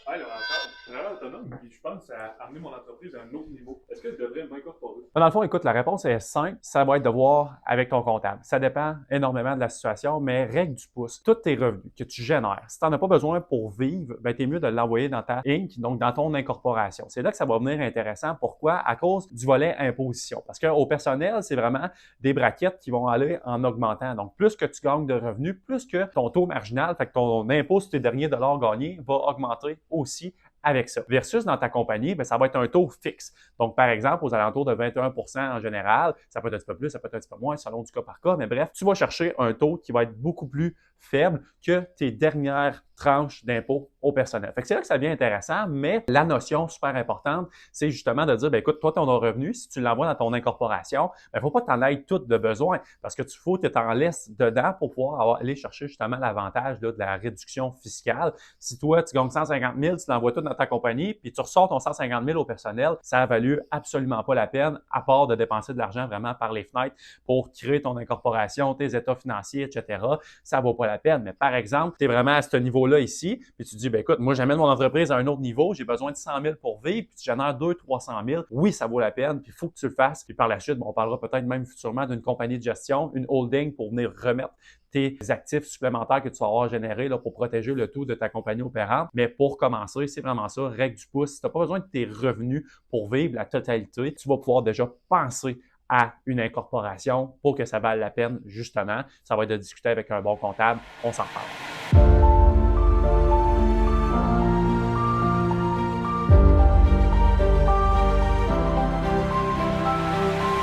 Ouais, là, encore, je suis vraiment autonome, puis je pense à amener mon entreprise à un autre niveau. Est-ce que je devrais m'incorporer? Dans le fond, écoute, la réponse est simple. Ça va être de voir avec ton comptable. Ça dépend énormément de la situation, mais règle du pouce. Tous tes revenus que tu génères, si tu n'en as pas besoin pour vivre, ben, t'es mieux de l'envoyer dans ta Inc., donc dans ton incorporation. C'est là que ça va venir intéressant. Pourquoi? À cause du volet imposition. Parce qu'au personnel, c'est vraiment des braquettes qui vont aller en augmentant. Donc, plus que tu gagnes de revenus, plus que ton taux marginal, fait que ton impôt sur tes derniers dollars gagnés va augmenter aussi avec ça. Versus dans ta compagnie, bien, ça va être un taux fixe. Donc, par exemple, aux alentours de 21% en général, ça peut être un petit peu plus, ça peut être un petit peu moins, selon du cas par cas, mais bref, tu vas chercher un taux qui va être beaucoup plus faible que tes dernières tranches d'impôt au personnel. Fait que c'est là que ça devient intéressant, mais la notion super importante, c'est justement de dire, bien, écoute, toi, ton revenu, si tu l'envoies dans ton incorporation, il ne faut pas que tu en ailles tout de besoin parce que tu faut que tu en laisses dedans pour pouvoir aller chercher justement l'avantage de la réduction fiscale. Si toi, tu gagnes 150 000, tu l'envoies tout dans ta compagnie, puis tu ressors ton 150 000 au personnel, ça a valu absolument pas la peine, à part de dépenser de l'argent vraiment par les fenêtres pour créer ton incorporation, tes états financiers, etc. Ça vaut pas la peine. Mais par exemple, tu es vraiment à ce niveau-là ici, puis tu te dis, ben écoute, moi, j'amène mon entreprise à un autre niveau, j'ai besoin de 100 000 pour vivre, puis tu génères 200-300 000. Oui, ça vaut la peine, puis il faut que tu le fasses. Puis par la suite, on parlera peut-être même futurement d'une compagnie de gestion, une holding pour venir remettre tes actifs supplémentaires que tu vas avoir générés là, pour protéger le tout de ta compagnie opérante. Mais pour commencer, c'est vraiment ça, règle du pouce. Si tu n'as pas besoin de tes revenus pour vivre la totalité, tu vas pouvoir déjà penser à une incorporation pour que ça vaille la peine, justement. Ça va être de discuter avec un bon comptable. On s'en parle.